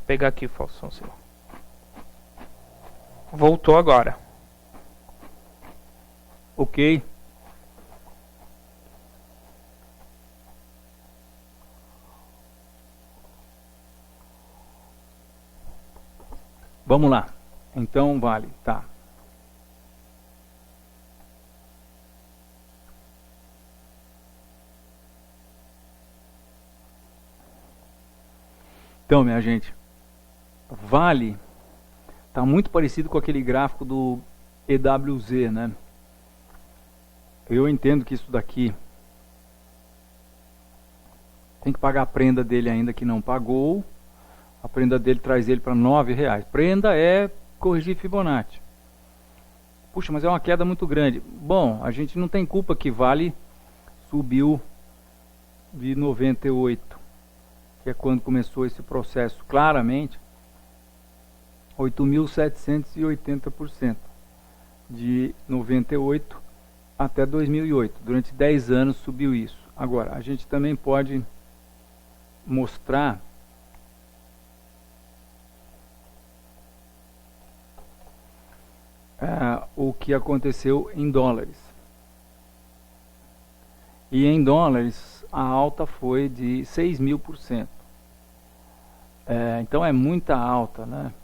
eu pegar aqui, Faustão. Voltou agora. Ok. Vamos lá. Então, vale. Tá. Então, minha gente, Vale está muito parecido com aquele gráfico do EWZ, né? Eu entendo que isso daqui tem que pagar a prenda dele ainda que não pagou. A prenda dele traz ele para R$9. Prenda é corrigir Fibonacci. Puxa, mas é uma queda muito grande. Bom, a gente não tem culpa que Vale subiu de 98, que é quando começou esse processo, claramente 8.780% de 98 até 2008. Durante 10 anos subiu isso. Agora, a gente também pode mostrar o que aconteceu em dólares. E em dólares a alta foi de 6.000%. Então é muita alta, né?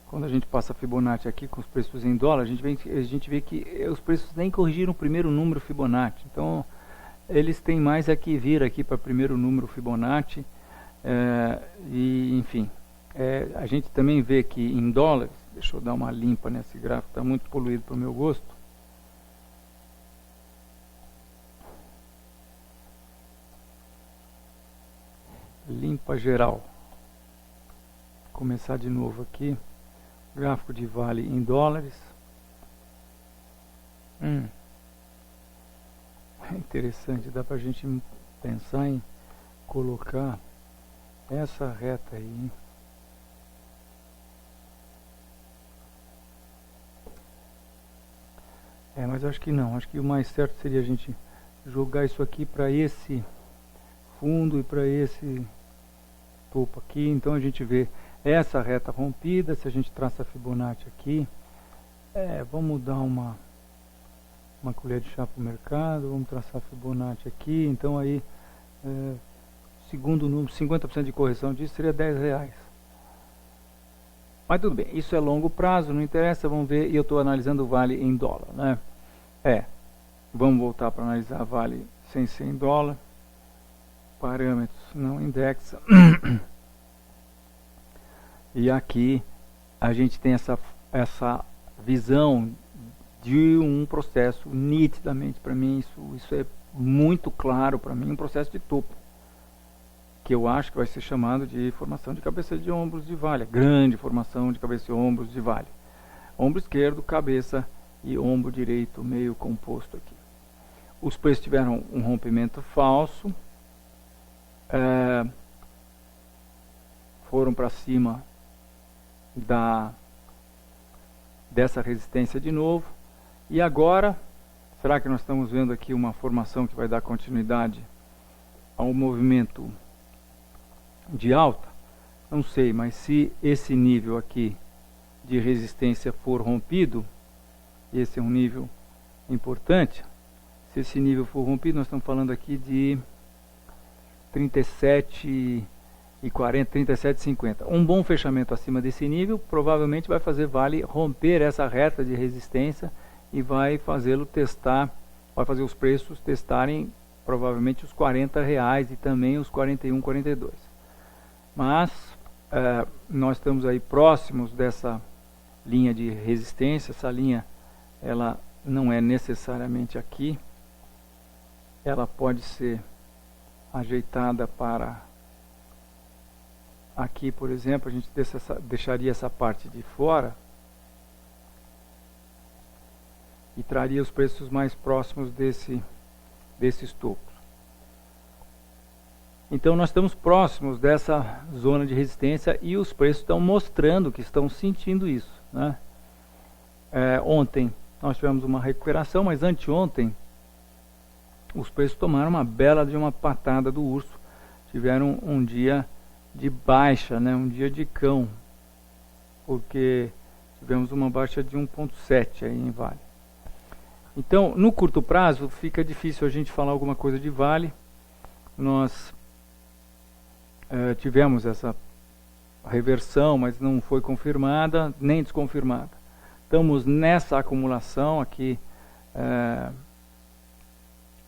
Quando a gente passa a Fibonacci aqui com os preços em dólar, a gente vê que os preços nem corrigiram o primeiro número Fibonacci. Então eles têm mais que vir aqui para o primeiro número Fibonacci. E enfim, a gente também vê que em dólares, deixa eu dar uma limpa nesse gráfico, está muito poluído para o meu gosto. Limpa geral. Vou começar de novo aqui. Gráfico de Vale em dólares. É interessante, dá pra gente pensar em colocar essa reta aí, hein? Mas acho que não, acho que o mais certo seria a gente jogar isso aqui para esse fundo e para esse topo aqui. Então a gente vê essa reta rompida. Se a gente traça a Fibonacci aqui, vamos dar uma colher de chá para o mercado, vamos traçar a Fibonacci aqui. Então aí, segundo número, 50% de correção disso seria R$10. Mas tudo bem, isso é longo prazo, não interessa, vamos ver. E eu estou analisando o Vale em dólar, né? Vamos voltar para analisar Vale sem ser em dólar. Parâmetros não indexa. E aqui a gente tem essa visão de um processo nitidamente, para mim isso é muito claro para mim, um processo de topo, que eu acho que vai ser chamado de formação de cabeça de ombros de Vale, grande formação de cabeça e ombros de Vale. Ombro esquerdo, cabeça e ombro direito meio composto aqui. Os preços tiveram um rompimento falso, foram para cima dessa resistência de novo. E agora, será que nós estamos vendo aqui uma formação que vai dar continuidade ao movimento de alta? Não sei, mas se esse nível aqui de resistência for rompido, esse é um nível importante. Se esse nível for rompido, nós estamos falando aqui de 37,40, 37,50. Um bom fechamento acima desse nível provavelmente vai fazer Vale romper essa reta de resistência e vai fazê-lo testar, vai fazer os preços testarem provavelmente os R$40 e também os 41, 42. Mas nós estamos aí próximos dessa linha de resistência. Essa linha ela não é necessariamente aqui, ela pode ser ajeitada para aqui, por exemplo. A gente deixaria essa parte de fora e traria os preços mais próximos desses topos. Então nós estamos próximos dessa zona de resistência e os preços estão mostrando que estão sentindo isso, né? Ontem nós tivemos uma recuperação, mas anteontem os preços tomaram uma bela de uma patada do urso. Tiveram um dia de baixa, né? Um dia de cão, porque tivemos uma baixa de 1,7 aí em Vale. Então, no curto prazo, fica difícil a gente falar alguma coisa de Vale. Nós tivemos essa reversão, mas não foi confirmada nem desconfirmada. Estamos nessa acumulação aqui,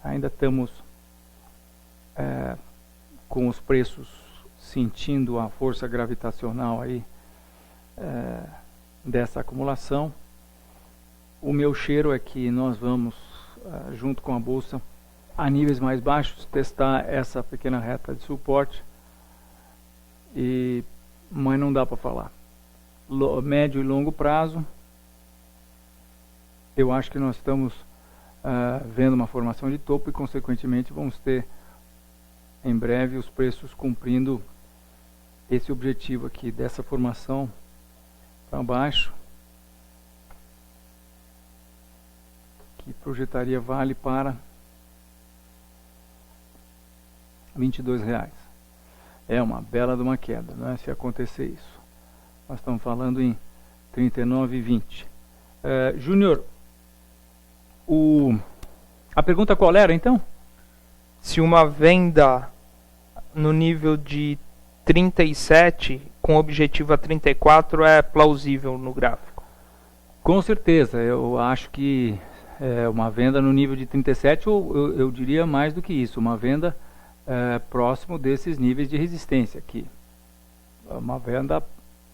ainda estamos com os preços sentindo a força gravitacional aí dessa acumulação. O meu cheiro é que nós vamos, junto com a bolsa, a níveis mais baixos, testar essa pequena reta de suporte, mas não dá para falar. Médio e longo prazo, eu acho que nós estamos vendo uma formação de topo e, consequentemente, vamos ter em breve os preços cumprindo esse objetivo aqui dessa formação para baixo, que projetaria Vale para R$22. É uma bela de uma queda, né, se acontecer isso. Nós estamos falando em 39,20. Júnior, a pergunta qual era então? Se uma venda no nível de 37 com objetivo a 34 é plausível no gráfico? Com certeza, eu acho que uma venda no nível de 37, eu diria mais do que isso, uma venda próximo desses níveis de resistência aqui, uma venda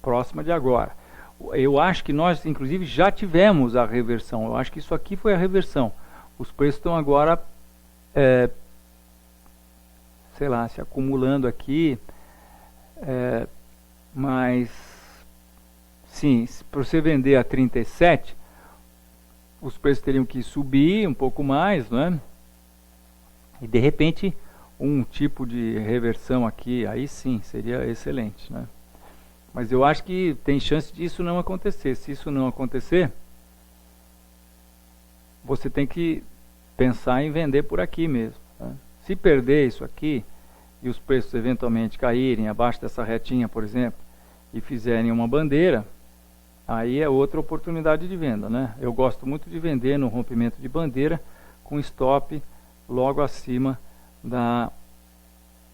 próxima de agora. Eu acho que nós, inclusive, já tivemos a reversão. Eu acho que isso aqui foi a reversão. Os preços estão agora, sei lá, se acumulando aqui, mas, sim, para você vender a 37, os preços teriam que subir um pouco mais, não é? E, de repente, um tipo de reversão aqui, aí sim, seria excelente, né? Mas eu acho que tem chance disso não acontecer. Se isso não acontecer, você tem que pensar em vender por aqui mesmo, né? Se perder isso aqui e os preços eventualmente caírem abaixo dessa retinha, por exemplo, e fizerem uma bandeira, aí é outra oportunidade de venda, né? Eu gosto muito de vender no rompimento de bandeira com stop logo acima da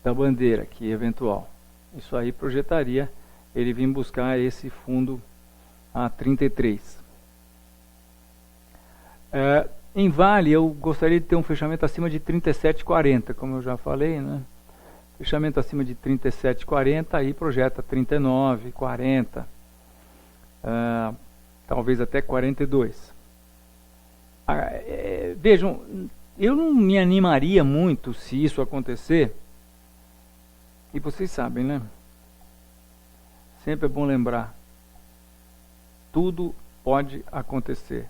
bandeira, que é eventual. Isso aí projetaria ele vir buscar esse fundo a 33. Em Vale, eu gostaria de ter um fechamento acima de 37,40, como eu já falei, né? Fechamento acima de 37,40, aí projeta 39, 40, talvez até 42. Vejam, eu não me animaria muito se isso acontecer, e vocês sabem, né? Sempre é bom lembrar, tudo pode acontecer.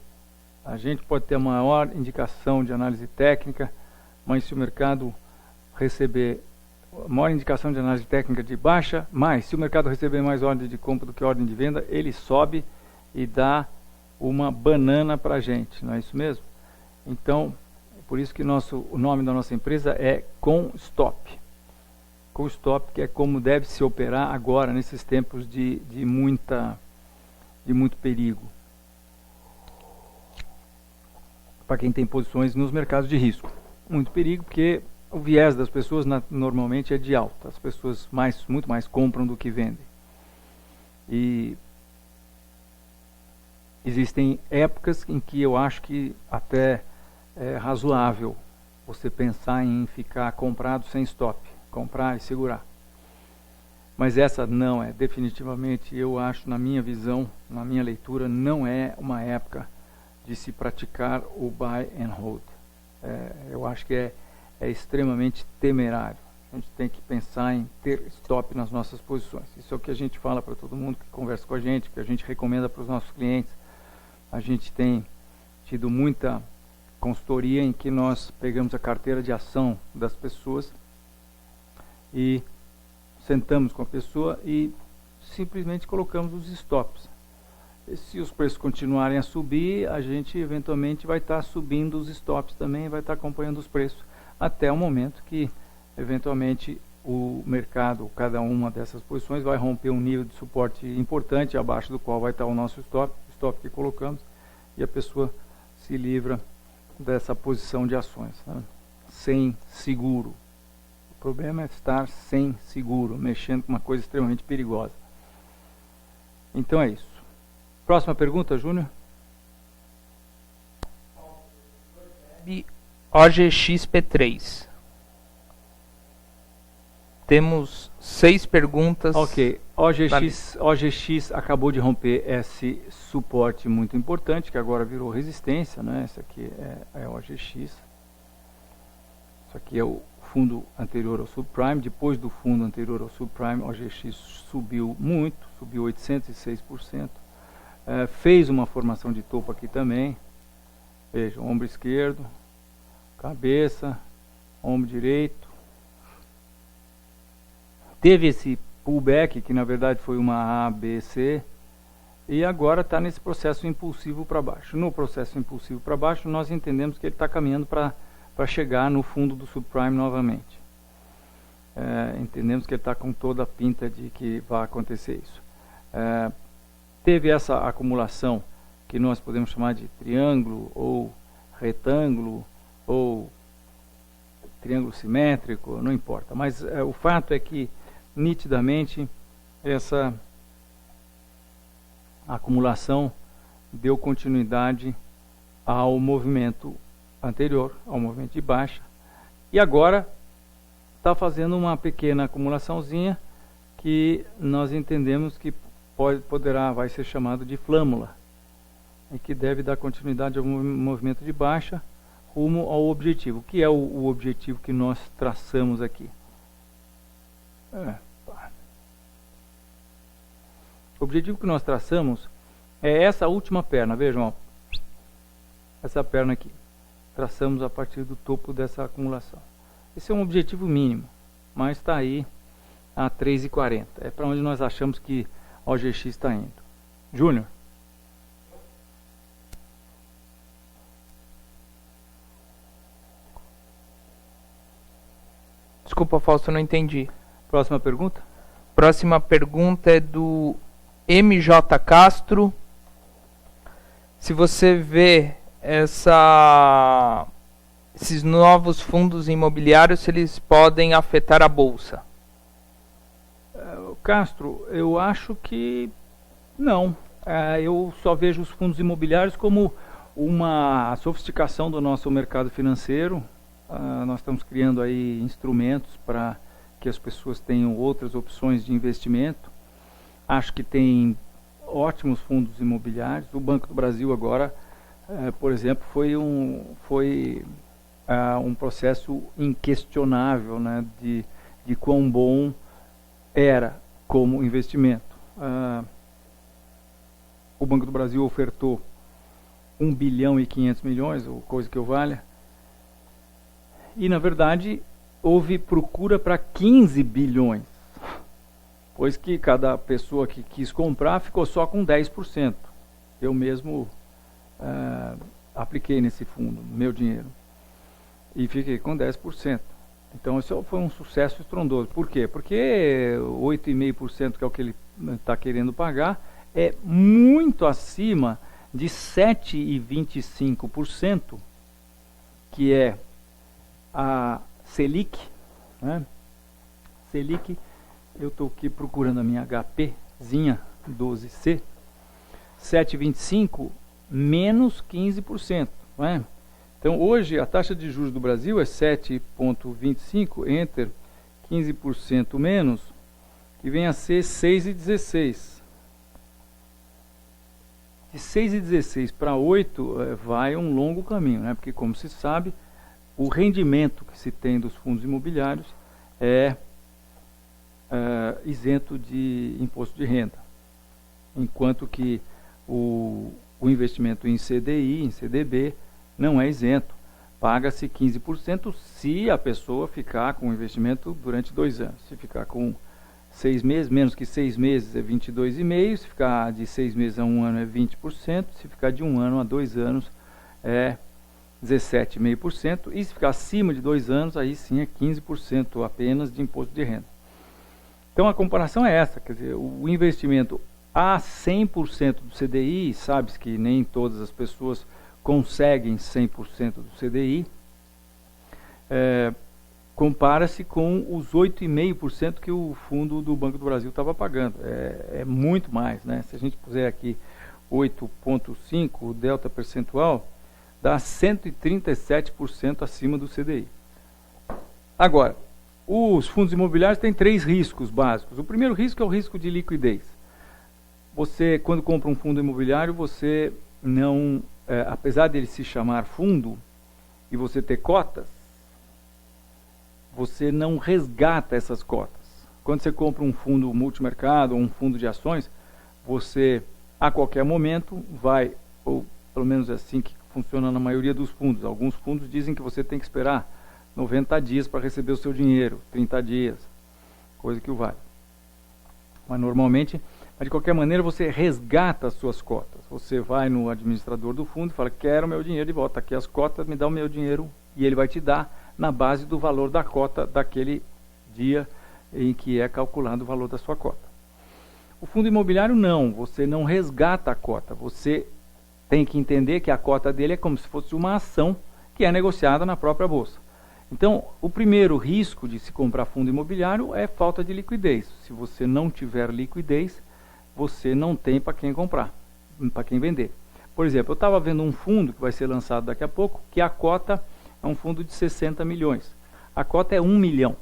A gente pode ter a maior indicação de análise técnica, mas se o mercado receber a maior indicação de análise técnica de baixa, mas se o mercado receber mais ordem de compra do que ordem de venda, ele sobe e dá uma banana para a gente, não é isso mesmo? Então, é por isso que o nome da nossa empresa é Com Stop. Com Stop, que é como deve se operar agora, nesses tempos de muito perigo. Para quem tem posições nos mercados de risco. Muito perigo, porque o viés das pessoas normalmente é de alta. As pessoas muito mais compram do que vendem. E existem épocas em que eu acho que até é razoável você pensar em ficar comprado sem stop. Comprar e segurar. Mas essa não é, definitivamente, eu acho, na minha visão, na minha leitura, não é uma época de se praticar o buy and hold. Eu acho que é extremamente temerário. A gente tem que pensar em ter stop nas nossas posições. Isso é o que a gente fala para todo mundo que conversa com a gente, que a gente recomenda para os nossos clientes. A gente tem tido muita consultoria em que nós pegamos a carteira de ação das pessoas e sentamos com a pessoa e simplesmente colocamos os stops. E se os preços continuarem a subir, a gente eventualmente vai estar subindo os stops também, vai estar acompanhando os preços até o momento que eventualmente o mercado, cada uma dessas posições vai romper um nível de suporte importante, abaixo do qual vai estar o nosso stop que colocamos, e a pessoa se livra dessa posição de ações, né? Sem seguro. O problema é estar sem seguro, mexendo com uma coisa extremamente perigosa. Então é isso. Próxima pergunta, Júnior. OGXP3. Temos 6 perguntas. Ok, OGX acabou de romper esse suporte muito importante, que agora virou resistência, né? Esse aqui é OGX. Isso aqui é o fundo anterior ao subprime. Depois do fundo anterior ao subprime, OGX subiu muito, subiu 806%. Fez uma formação de topo aqui também. Veja, ombro esquerdo, cabeça, ombro direito. Teve esse pullback, que na verdade foi uma A, B, C, e agora está nesse processo impulsivo para baixo. No processo impulsivo para baixo, nós entendemos que ele está caminhando para chegar no fundo do subprime novamente. Entendemos que ele está com toda a pinta de que vai acontecer isso. Teve essa acumulação, que nós podemos chamar de triângulo, ou retângulo, ou triângulo simétrico, não importa. Mas o fato é que, nitidamente, essa acumulação deu continuidade ao movimento anterior, ao movimento de baixa, e agora está fazendo uma pequena acumulaçãozinha que nós entendemos que vai ser chamado de flâmula, e que deve dar continuidade ao movimento de baixa rumo ao objetivo. O que é o objetivo que nós traçamos aqui? O objetivo que nós traçamos é essa última perna, vejam, ó, essa perna aqui. Traçamos a partir do topo dessa acumulação. Esse é um objetivo mínimo, mas está aí a 3,40. É para onde nós achamos que a OGX está indo. Júnior? Desculpa, Fausto, eu não entendi. Próxima pergunta? Próxima pergunta é do MJ Castro. Se você vê esses novos fundos imobiliários, se eles podem afetar a bolsa? Castro, eu acho que não. Eu só vejo os fundos imobiliários como uma sofisticação do nosso mercado financeiro. Nós estamos criando aí instrumentos para que as pessoas tenham outras opções de investimento. Acho que tem ótimos fundos imobiliários. O Banco do Brasil agora, por exemplo, foi um processo inquestionável, né, de quão bom era como investimento. O Banco do Brasil ofertou 1 bilhão e 500 milhões, ou coisa que eu valha, e na verdade houve procura para 15 bilhões, pois que cada pessoa que quis comprar ficou só com 10%. Eu mesmo apliquei nesse fundo, meu dinheiro, e fiquei com 10%. Então isso foi um sucesso estrondoso. Por quê? Porque 8,5%, que é o que ele está querendo pagar, é muito acima de 7,25%, que é a Selic, né? Selic, eu estou aqui procurando a minha HPzinha 12C, 7,25 menos 15%, não é? Então hoje a taxa de juros do Brasil é 7,25, enter 15% menos, que vem a ser 6,16. De 6,16 para 8 vai um longo caminho, né? Porque, como se sabe, o rendimento que se tem dos fundos imobiliários é isento de imposto de renda, enquanto que o investimento em CDI, em CDB, não é isento. Paga-se 15% se a pessoa ficar com o investimento durante 2 anos. Se ficar com 6 meses, menos que 6 meses é 22,5%, se ficar de 6 meses a 1 ano é 20%, se ficar de 1 ano a 2 anos é 17,5%, e se ficar acima de 2 anos, aí sim é 15% apenas de imposto de renda. Então a comparação é essa, quer dizer, o investimento a 100% do CDI, sabe-se que nem todas as pessoas conseguem 100% do CDI, compara-se com os 8,5% que o fundo do Banco do Brasil estava pagando. É muito mais, né? Se a gente puser aqui 8,5%, o delta percentual, dá 137% acima do CDI. Agora, os fundos imobiliários têm 3 riscos básicos. O primeiro risco é o risco de liquidez. Você, quando compra um fundo imobiliário, você não, apesar dele se chamar fundo e você ter cotas, você não resgata essas cotas. Quando você compra um fundo multimercado ou um fundo de ações, você, a qualquer momento, vai, ou pelo menos é assim que funciona na maioria dos fundos. Alguns fundos dizem que você tem que esperar 90 dias para receber o seu dinheiro, 30 dias, coisa que o vale. Mas normalmente, de qualquer maneira, você resgata as suas cotas. Você vai no administrador do fundo e fala, quero meu dinheiro de volta, aqui as cotas, me dá o meu dinheiro, e ele vai te dar na base do valor da cota daquele dia em que é calculado o valor da sua cota. O fundo imobiliário não, você não resgata a cota, você tem que entender que a cota dele é como se fosse uma ação que é negociada na própria bolsa. Então, o primeiro risco de se comprar fundo imobiliário é falta de liquidez. Se você não tiver liquidez, você não tem para quem comprar, para quem vender. Por exemplo, eu estava vendo um fundo que vai ser lançado daqui a pouco, que a cota é um fundo de 60 milhões. A cota é 1 milhão.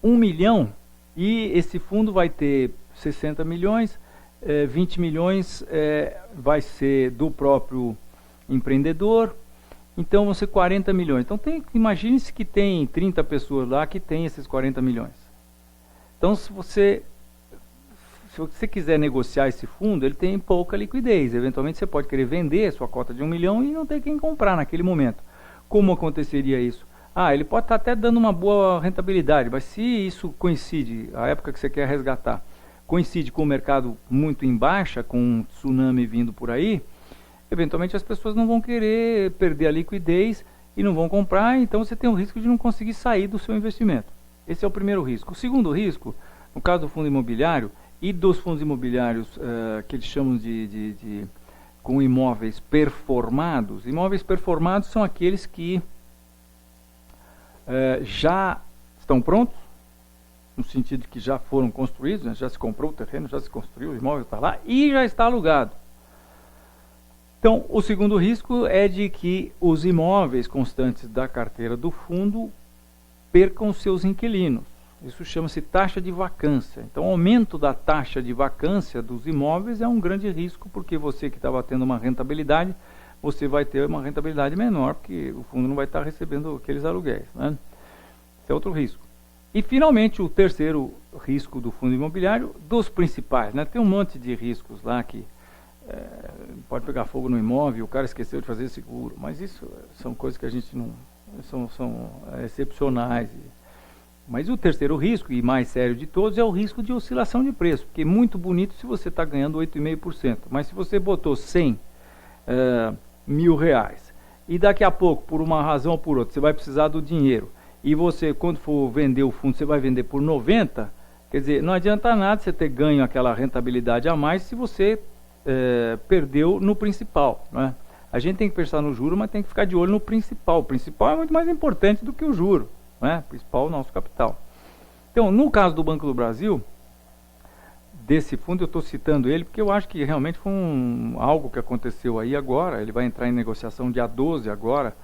1 milhão, e esse fundo vai ter 60 milhões, 20 milhões vai ser do próprio empreendedor, então vão ser 40 milhões. Então imagine-se que tem 30 pessoas lá que tem esses 40 milhões. Então se você quiser negociar esse fundo, ele tem pouca liquidez. Eventualmente você pode querer vender a sua cota de 1 milhão e não ter quem comprar naquele momento. Como aconteceria isso? Ele pode estar até dando uma boa rentabilidade, mas se isso coincide, a época que você quer resgatar, coincide com o mercado muito em baixa, com um tsunami vindo por aí, eventualmente as pessoas não vão querer perder a liquidez e não vão comprar, então você tem o risco de não conseguir sair do seu investimento. Esse é o primeiro risco. O segundo risco, no caso do fundo imobiliário, e dos fundos imobiliários que eles chamam com imóveis performados. Imóveis performados são aqueles que já estão prontos, no sentido de que já foram construídos, né? Já se comprou o terreno, já se construiu, o imóvel está lá e já está alugado. Então, o segundo risco é de que os imóveis constantes da carteira do fundo percam seus inquilinos. Isso chama-se taxa de vacância. Então, o aumento da taxa de vacância dos imóveis é um grande risco, porque você que estava tendo uma rentabilidade, você vai ter uma rentabilidade menor, porque o fundo não vai estar recebendo aqueles aluguéis, né? Esse é outro risco. E, finalmente, o terceiro risco do fundo imobiliário, dos principais, né? Tem um monte de riscos lá que pode pegar fogo no imóvel, o cara esqueceu de fazer seguro, mas isso são coisas que a gente não... são excepcionais. Mas o terceiro risco, e mais sério de todos, é o risco de oscilação de preço, porque é muito bonito se você está ganhando 8,5%, mas se você botou 100 mil reais, e daqui a pouco, por uma razão ou por outra, você vai precisar do dinheiro, e você, quando for vender o fundo, você vai vender por 90, quer dizer, não adianta nada você ter ganho aquela rentabilidade a mais se você perdeu no principal, né? A gente tem que pensar no juro, mas tem que ficar de olho no principal. O principal é muito mais importante do que o juro, né? O principal é o nosso capital. Então, no caso do Banco do Brasil, desse fundo, eu estou citando ele porque eu acho que realmente foi algo que aconteceu aí agora. Ele vai entrar em negociação dia 12 agora,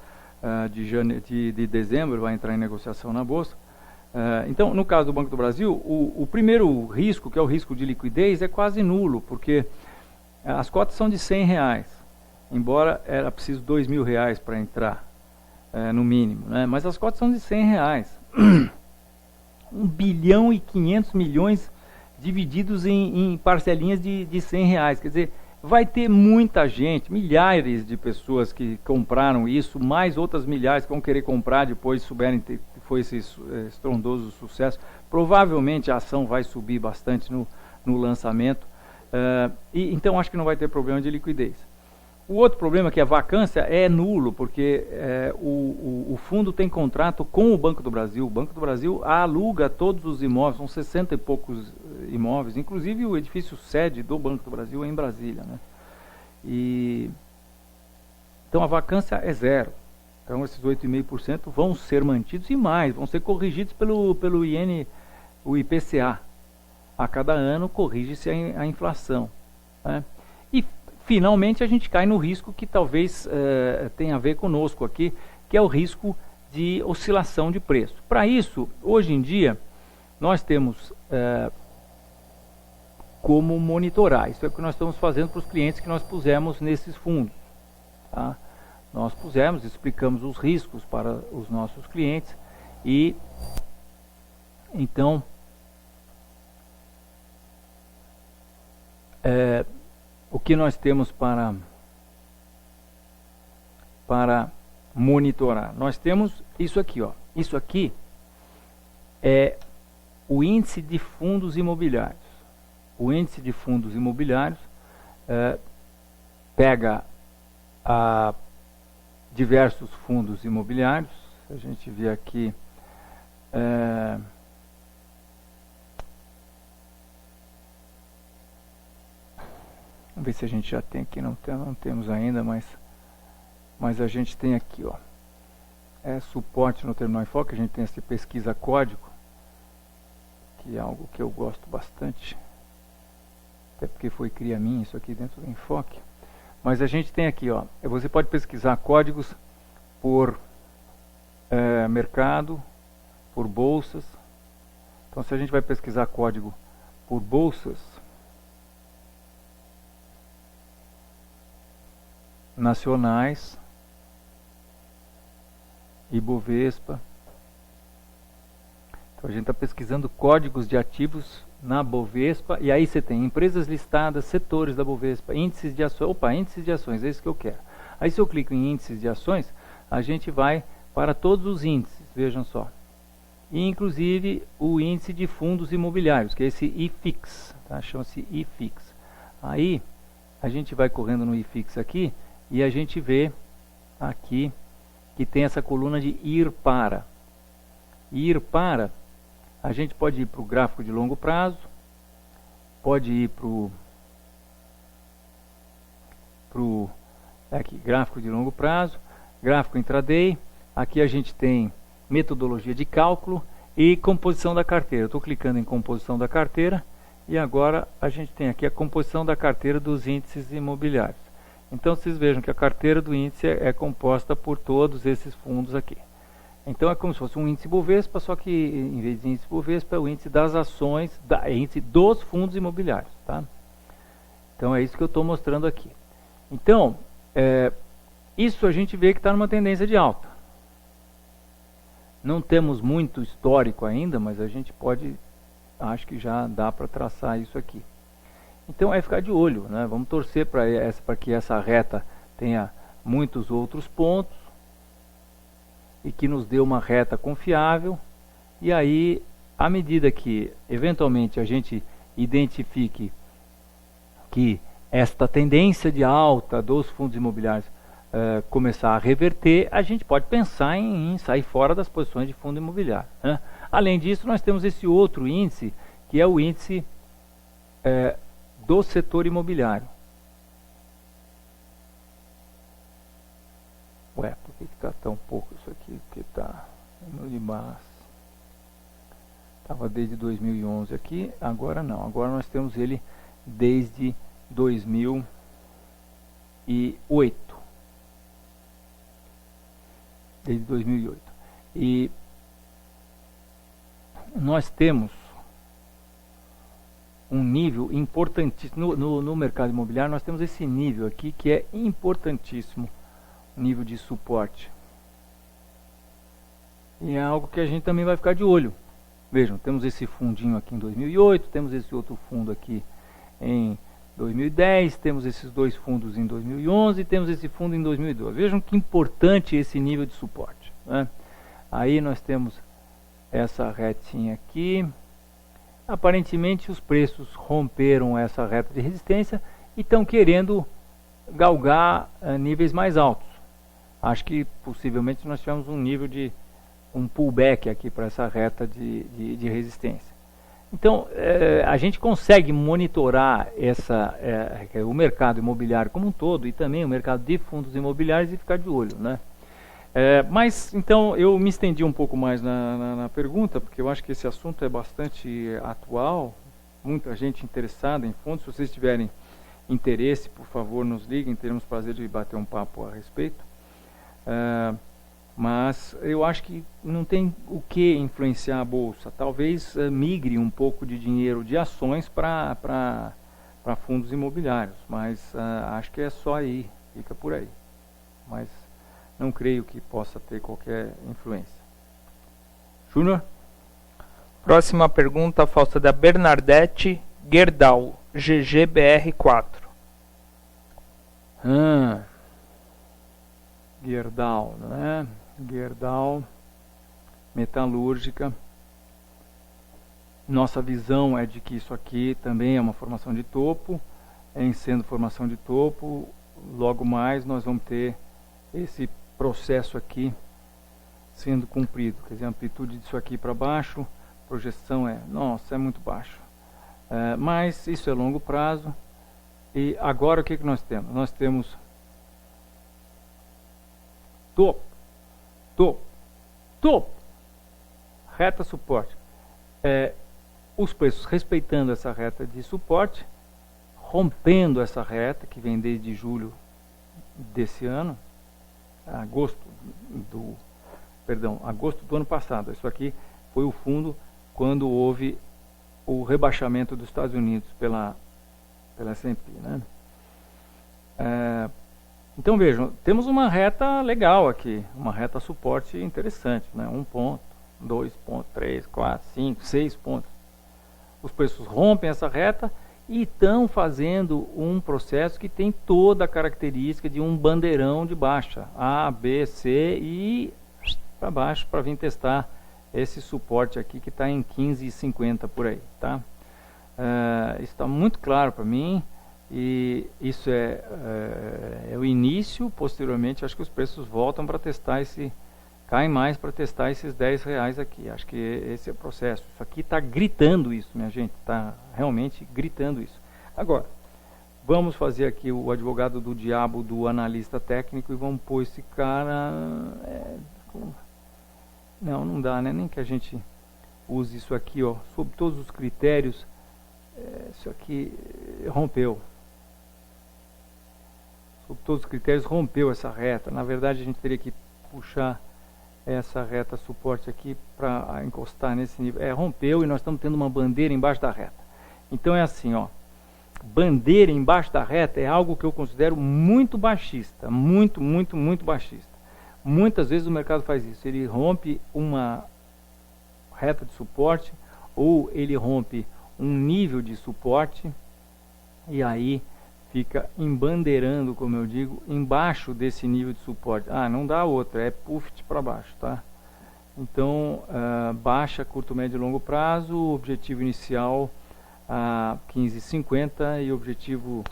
de dezembro, vai entrar em negociação na Bolsa. Então, no caso do Banco do Brasil, o primeiro risco, que é o risco de liquidez, é quase nulo, porque as cotas são de R$100, embora era preciso R$2.000 para entrar, no mínimo, né? Mas as cotas são de R$100. 1 bilhão e 500 milhões divididos em parcelinhas de R$100. Quer dizer, vai ter muita gente, milhares de pessoas que compraram isso, mais outras milhares que vão querer comprar depois, foi esse estrondoso sucesso. Provavelmente a ação vai subir bastante no lançamento. Então acho que não vai ter problema de liquidez. O outro problema é que a vacância é nulo, porque o fundo tem contrato com o Banco do Brasil. O Banco do Brasil aluga todos os imóveis, são 60 e poucos imóveis, inclusive o edifício sede do Banco do Brasil é em Brasília, né? Então a vacância é zero. Então esses 8,5% vão ser mantidos e mais, vão ser corrigidos pelo o IPCA. A cada ano corrige-se a inflação, né? E finalmente a gente cai no risco que talvez tenha a ver conosco aqui, que é o risco de oscilação de preço. Para isso, hoje em dia, nós temos como monitorar. Isso é o que nós estamos fazendo para os clientes que nós pusemos nesses fundos, tá? Nós pusemos, explicamos os riscos para os nossos clientes e então o que nós temos para monitorar? Nós temos isso aqui, ó. Isso aqui é o índice de fundos imobiliários. O índice de fundos imobiliários pega diversos fundos imobiliários. Se a gente vê aqui, vamos ver se a gente já tem aqui, não temos ainda, mas a gente tem aqui, ó, suporte no Terminal Enfoque. A gente tem essa pesquisa código, que é algo que eu gosto bastante, até porque foi cria minha isso aqui dentro do Enfoque. Mas a gente tem aqui, ó, você pode pesquisar códigos por mercado, por bolsas. Então se a gente vai pesquisar código por bolsas nacionais, Ibovespa. Então a gente está pesquisando códigos de ativos na Bovespa, e aí você tem empresas listadas, setores da Bovespa, índices de ações. Opa, índices de ações, é isso que eu quero. Aí se eu clico em índices de ações, a gente vai para todos os índices, vejam só. E inclusive o índice de fundos imobiliários, que é esse IFIX, tá? Chama-se IFIX. Aí a gente vai correndo no IFIX aqui, e a gente vê aqui que tem essa coluna de ir para. Ir para, a gente pode ir para o gráfico de longo prazo, pode ir para o gráfico de longo prazo, gráfico intraday. Aqui a gente tem metodologia de cálculo e composição da carteira. Eu estou clicando em composição da carteira e agora a gente tem aqui a composição da carteira dos índices imobiliários. Então vocês vejam que a carteira do índice é composta por todos esses fundos aqui. Então é como se fosse um índice Bovespa, só que em vez de índice Bovespa é o índice das ações, índice dos fundos imobiliários, tá? Então é isso que eu estou mostrando aqui. Então, isso a gente vê que está numa tendência de alta. Não temos muito histórico ainda, mas a gente pode, acho que já dá para traçar isso aqui. Então é ficar de olho, né? Vamos torcer para que essa reta tenha muitos outros pontos e que nos dê uma reta confiável. E aí, à medida que eventualmente a gente identifique que esta tendência de alta dos fundos imobiliários começar a reverter, a gente pode pensar em sair fora das posições de fundo imobiliário, né? Além disso, nós temos esse outro índice, que é o índice do setor imobiliário. Ué, por que está tão pouco isso aqui? Porque está no de março. Estava desde 2011 aqui, agora não. Agora nós temos ele desde 2008. Desde 2008. E nós temos um nível importantíssimo no mercado imobiliário. Nós temos esse nível aqui que é importantíssimo, nível de suporte, e é algo que a gente também vai ficar de olho. Vejam, temos esse fundinho aqui em 2008, temos esse outro fundo aqui em 2010, temos esses dois fundos em 2011, temos esse fundo em 2012. Vejam que importante esse nível de suporte, né? Aí nós temos essa retinha aqui. Aparentemente os preços romperam essa reta de resistência e estão querendo galgar níveis mais altos. Acho que possivelmente nós tivemos um nível de um pullback aqui para essa reta de resistência. Então, a gente consegue monitorar o mercado imobiliário como um todo e também o mercado de fundos imobiliários e ficar de olho, né? Mas, então, eu me estendi um pouco mais na pergunta, porque eu acho que esse assunto é bastante atual, muita gente interessada em fundos. Se vocês tiverem interesse, por favor, nos liguem, teremos prazer de bater um papo a respeito. Mas eu acho que não tem o que influenciar a bolsa. Talvez migre um pouco de dinheiro de ações para fundos imobiliários, mas acho que é só aí, fica por aí. Mas não creio que possa ter qualquer influência. Júnior? Próxima pergunta, falta da Bernadette Gerdau, GGBR4. Gerdau, né? Gerdau, metalúrgica. Nossa visão é de que isso aqui também é uma formação de topo. Em sendo formação de topo, logo mais nós vamos ter esse processo aqui sendo cumprido. Quer dizer, a amplitude disso aqui para baixo, projeção nossa, é muito baixo. Mas isso é longo prazo. E agora o que nós temos? Nós temos topo, reta suporte. Os preços respeitando essa reta de suporte, rompendo essa reta que vem desde julho desse ano, agosto do ano passado. Isso aqui foi o fundo quando houve o rebaixamento dos Estados Unidos pela S&P, né? Então vejam, temos uma reta legal aqui, uma reta suporte interessante, né? 1 ponto, 2 pontos, 3, 4, 5, 6 pontos. Os preços rompem essa reta e estão fazendo um processo que tem toda a característica de um bandeirão de baixa, A, B, C e para baixo, para vir testar esse suporte aqui que está em 15,50 por aí, tá? Isso está muito claro para mim. E isso é o início. Posteriormente, acho que os preços voltam para testar caem mais para testar esses R$10 aqui. Acho que esse é o processo. Isso aqui está gritando isso, minha gente, está realmente gritando isso. Agora, vamos fazer aqui o advogado do diabo do analista técnico e vamos pôr esse cara... Não dá, né? Nem que a gente use isso aqui, ó, sob todos os critérios. Isso aqui rompeu. Sob todos os critérios, rompeu essa reta. Na verdade, a gente teria que puxar essa reta suporte aqui para encostar nesse nível. Rompeu e nós estamos tendo uma bandeira embaixo da reta. Então é assim, ó. Bandeira embaixo da reta é algo que eu considero muito baixista. Muito, muito, muito baixista. Muitas vezes o mercado faz isso. Ele rompe uma reta de suporte ou ele rompe um nível de suporte e aí fica embandeirando, como eu digo, embaixo desse nível de suporte. Não dá outra, é puft para baixo, tá? Então, baixa, curto, médio e longo prazo, objetivo inicial a 15,50 e objetivo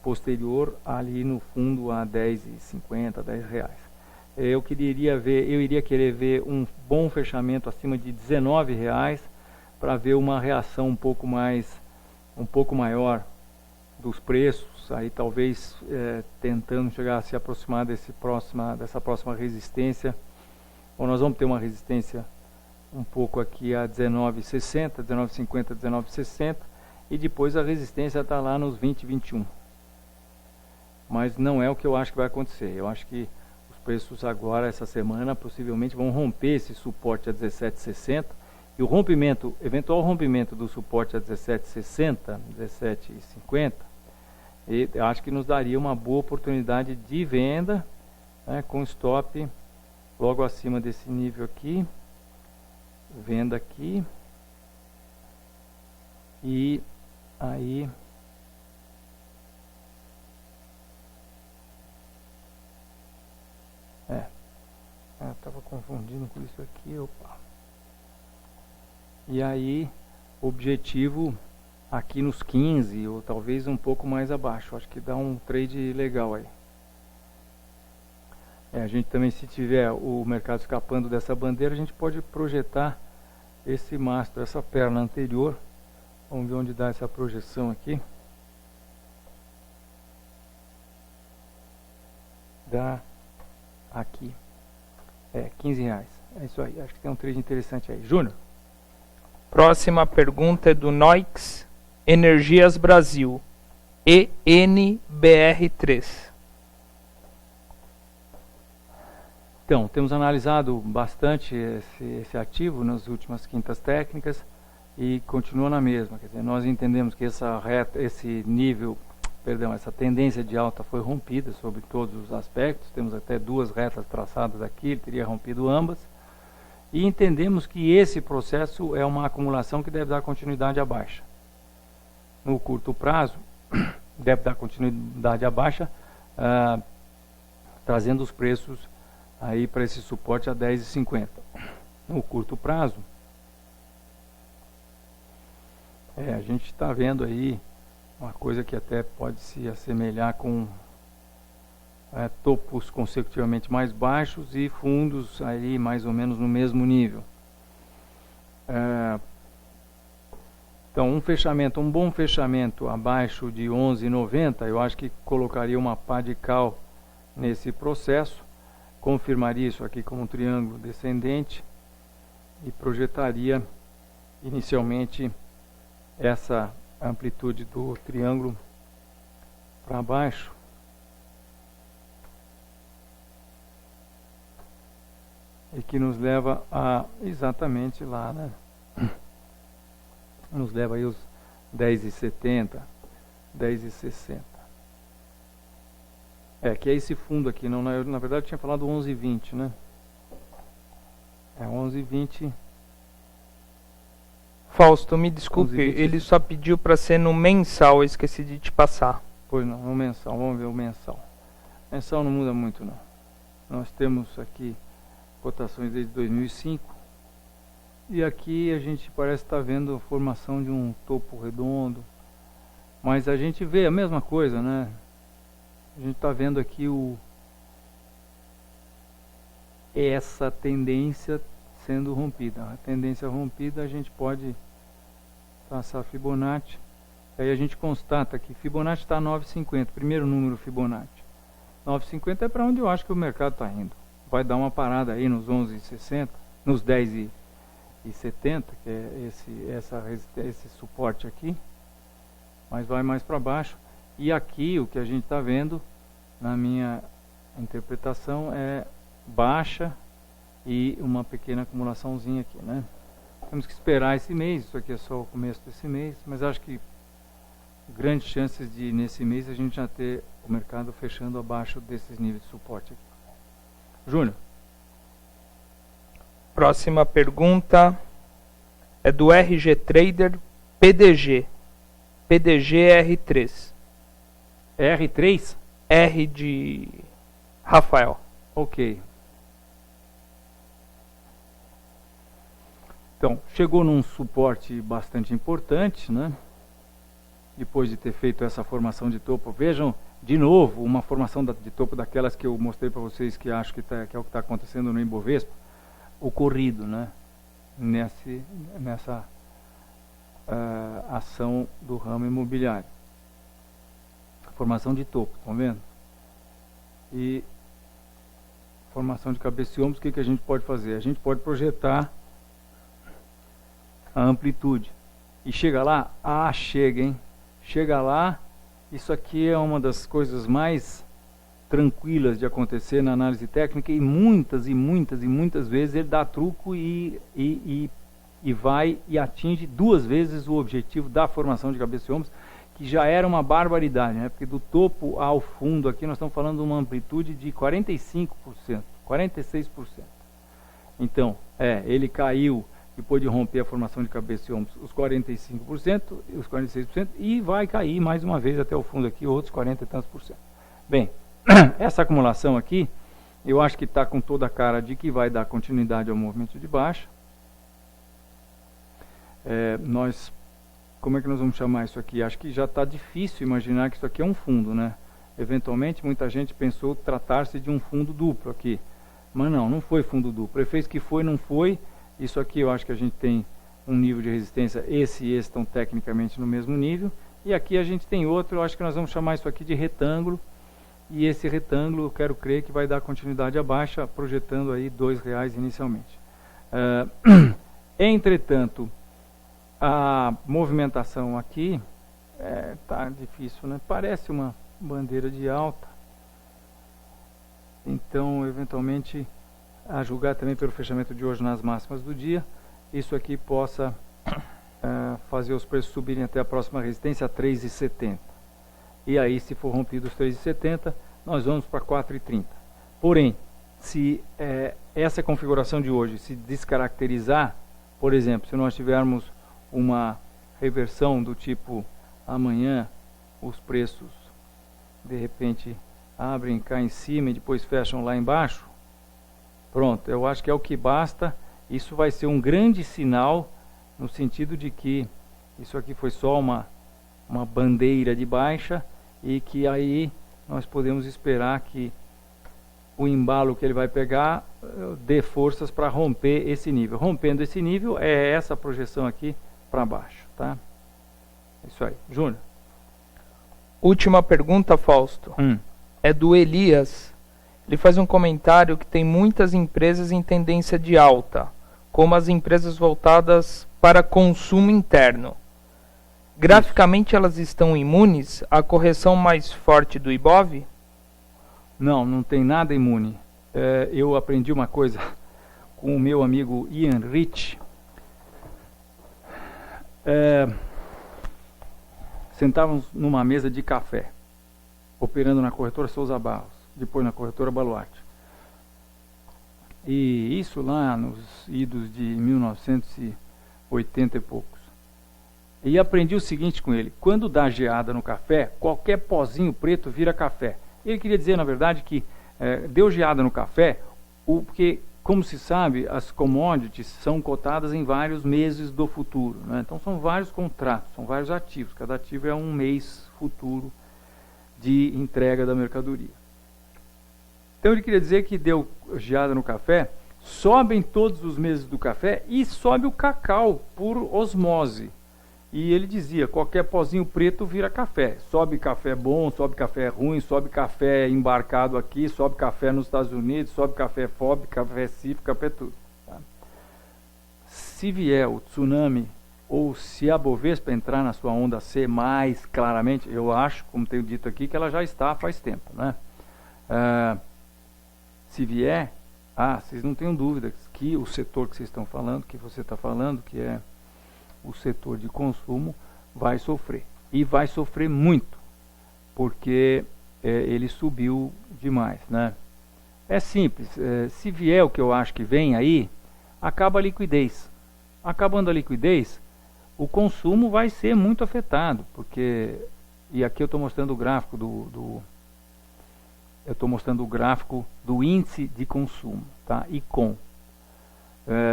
posterior ali no fundo a 10,50, R$10. Eu iria querer ver um bom fechamento acima de R$19 para ver uma reação um pouco maior dos preços, aí talvez tentando chegar a se aproximar dessa próxima resistência. Bom, nós vamos ter uma resistência um pouco aqui a 19,60, 19,50, 19,60 e depois a resistência está lá nos 20, 21. Mas não é o que eu acho que vai acontecer. Eu acho que os preços agora, essa semana, possivelmente vão romper esse suporte a 17,60 e o eventual rompimento do suporte a 17,60, 17,50, eu acho que nos daria uma boa oportunidade de venda, né, com stop logo acima desse nível aqui, venda aqui, e aí estava confundindo com isso aqui, opa. E aí, objetivo aqui nos 15 ou talvez um pouco mais abaixo. Acho que dá um trade legal aí. A gente também, se tiver o mercado escapando dessa bandeira, a gente pode projetar esse mastro, essa perna anterior. Vamos ver onde dá essa projeção aqui. Dá aqui. R$15. É isso aí. Acho que tem um trade interessante aí. Júnior. Próxima pergunta é do Noix Energias Brasil. ENBR3. Então, temos analisado bastante esse ativo nas últimas quintas técnicas e continua na mesma. Quer dizer, nós entendemos que essa tendência de alta foi rompida sobre todos os aspectos. Temos até duas retas traçadas aqui, ele teria rompido ambas. E entendemos que esse processo é uma acumulação que deve dar continuidade à baixa. No curto prazo, deve dar continuidade à baixa, trazendo os preços aí para esse suporte a 10,50. No curto prazo, a gente está vendo aí uma coisa que até pode se assemelhar com topos consecutivamente mais baixos e fundos aí mais ou menos no mesmo nível. Então um bom fechamento abaixo de 11,90, eu acho que colocaria uma pá de cal nesse processo, confirmaria isso aqui como um triângulo descendente e projetaria inicialmente essa amplitude do triângulo para baixo. E que nos leva a exatamente lá, né? Nos leva aí os 10,70, 10,60. Que é esse fundo aqui, não, na verdade eu tinha falado 11,20, né? 11,20. Fausto, me desculpe, ele só pediu para ser no mensal, eu esqueci de te passar. Pois não, no mensal, vamos ver o mensal. Mensal não muda muito não. Nós temos aqui cotações desde 2005. E aqui a gente parece estar vendo a formação de um topo redondo. Mas a gente vê a mesma coisa, né? A gente está vendo aqui essa tendência sendo rompida. A tendência rompida, a gente pode traçar Fibonacci. Aí a gente constata que Fibonacci está 9,50, primeiro número Fibonacci. 9,50 é para onde eu acho que o mercado está indo. Vai dar uma parada aí nos 11,60, nos 10,70, que é esse suporte aqui. Mas vai mais para baixo. E aqui o que a gente está vendo, na minha interpretação, é baixa e uma pequena acumulaçãozinha aqui, né? Temos que esperar esse mês, isso aqui é só o começo desse mês, mas acho que grandes chances de nesse mês a gente já ter o mercado fechando abaixo desses níveis de suporte aqui. Júnior. Próxima pergunta é do RG Trader PDG. PDG R3. R3? R de Rafael. Ok. Então, chegou num suporte bastante importante, né? Depois de ter feito essa formação de topo. Vejam, de novo, uma formação de topo daquelas que eu mostrei para vocês que acho que é o que está acontecendo no Ibovespa. Ocorrido, né? Nessa ação do ramo imobiliário. Formação de topo, estão vendo? E formação de cabeça e ombros, o que a gente pode fazer? A gente pode projetar a amplitude. E chega lá? Chega, hein? Chega lá, isso aqui é uma das coisas mais tranquilas de acontecer na análise técnica, e muitas vezes ele dá truco e vai e atinge duas vezes o objetivo da formação de cabeça e ombros, que já era uma barbaridade, né? Porque do topo ao fundo aqui nós estamos falando de uma amplitude de 45%, 46%. Então, ele caiu depois de romper a formação de cabeça e ombros, os 45% e os 46%, e vai cair mais uma vez até o fundo aqui, outros 40 e tantos por cento. Bem, essa acumulação aqui, eu acho que está com toda a cara de que vai dar continuidade ao movimento de baixa. Nós como é que nós vamos chamar isso aqui? Acho que já está difícil imaginar que isso aqui é um fundo, né? Eventualmente, muita gente pensou tratar-se de um fundo duplo aqui. Mas não foi fundo duplo. Ele fez que foi, não foi. Isso aqui eu acho que a gente tem um nível de resistência. Esse e esse estão tecnicamente no mesmo nível. E aqui a gente tem outro, eu acho que nós vamos chamar isso aqui de retângulo. E esse retângulo, eu quero crer que vai dar continuidade à baixa, projetando aí R$2 inicialmente. Entretanto, a movimentação aqui tá difícil, né? Parece uma bandeira de alta. Então, eventualmente, a julgar também pelo fechamento de hoje nas máximas do dia, isso aqui possa fazer os preços subirem até a próxima resistência a 3,70. E aí, se for rompido os 3,70, nós vamos para 4,30. Porém, se essa configuração de hoje se descaracterizar, por exemplo, se nós tivermos uma reversão do tipo amanhã os preços de repente abrem cá em cima e depois fecham lá embaixo, pronto, eu acho que é o que basta. Isso vai ser um grande sinal no sentido de que isso aqui foi só uma bandeira de baixa e que aí nós podemos esperar que o embalo que ele vai pegar dê forças para romper esse nível. Rompendo esse nível é essa projeção aqui para baixo, tá? Isso aí. Júnior. Última pergunta, Fausto. É do Elias. Ele faz um comentário que tem muitas empresas em tendência de alta, como as empresas voltadas para consumo interno. Graficamente elas estão imunes à correção mais forte do Ibov? Não tem nada imune. Eu aprendi uma coisa com o meu amigo Ian Rich. Sentávamos numa mesa de café, operando na corretora Souza Barros, depois na corretora Baluarte. E isso lá nos idos de 1980 e poucos. E aprendi o seguinte com ele: quando dá geada no café, qualquer pozinho preto vira café. Ele queria dizer, na verdade, que deu geada no café, porque, como se sabe, as commodities são cotadas em vários meses do futuro, né? Então são vários contratos, são vários ativos. Cada ativo é um mês futuro de entrega da mercadoria. Então ele queria dizer que deu geada no café, sobem todos os meses do café e sobe o cacau por osmose. E ele dizia, qualquer pozinho preto vira café. Sobe café bom, sobe café ruim, sobe café embarcado aqui, sobe café nos Estados Unidos, sobe café FOB, café CIF, café tudo. Tá? Se vier o tsunami, ou se a Bovespa entrar na sua onda C mais claramente, eu acho, como tenho dito aqui, que ela já está faz tempo, né? Se vier, vocês não tenham dúvida que o setor que vocês estão falando, que você está falando, que é o setor de consumo, vai sofrer. E vai sofrer muito, porque ele subiu demais, né? É simples, se vier o que eu acho que vem aí, acaba a liquidez. Acabando a liquidez, o consumo vai ser muito afetado, porque, e aqui eu estou mostrando o gráfico eu estou mostrando o gráfico do índice de consumo, tá? ICOM.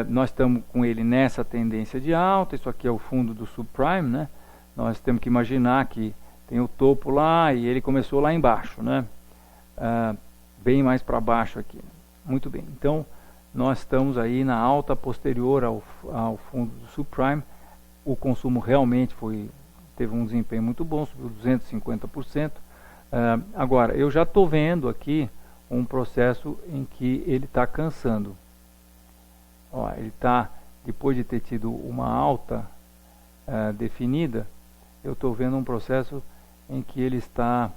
Nós estamos com ele nessa tendência de alta. Isso aqui é o fundo do subprime, né? Nós temos que imaginar que tem o topo lá e ele começou lá embaixo, né? Bem mais para baixo aqui. Muito bem. Então, nós estamos aí na alta posterior ao fundo do subprime. O consumo realmente teve um desempenho muito bom, subiu 250%. Agora, eu já estou vendo aqui um processo em que ele está cansando. Ó, ele está, depois de ter tido uma alta definida, eu estou vendo um processo em que ele está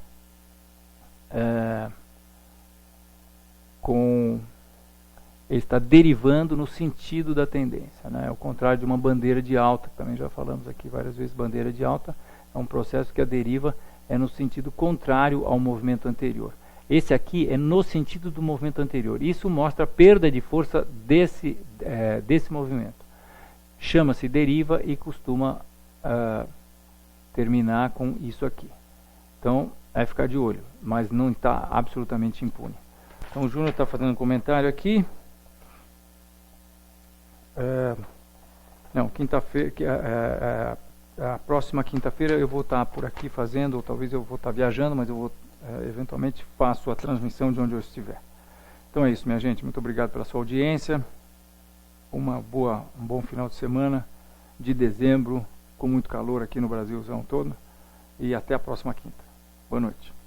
ele está derivando no sentido da tendência, né? Ao contrário de uma bandeira de alta, que também já falamos aqui várias vezes. Bandeira de alta é um processo que a deriva é no sentido contrário ao movimento anterior. Esse aqui é no sentido do movimento anterior. Isso mostra a perda de força desse movimento. Chama-se deriva e costuma terminar com isso aqui. Então, é ficar de olho, mas não está absolutamente impune. Então, o Júnior está fazendo um comentário aqui. Quinta-feira, A próxima quinta-feira eu vou estar por aqui fazendo, ou talvez eu vou estar viajando, mas eu vou eventualmente faço a transmissão de onde eu estiver. Então é isso, minha gente. Muito obrigado pela sua audiência. Um bom final de semana de dezembro, com muito calor aqui no Brasilzão todo. E até a próxima quinta. Boa noite.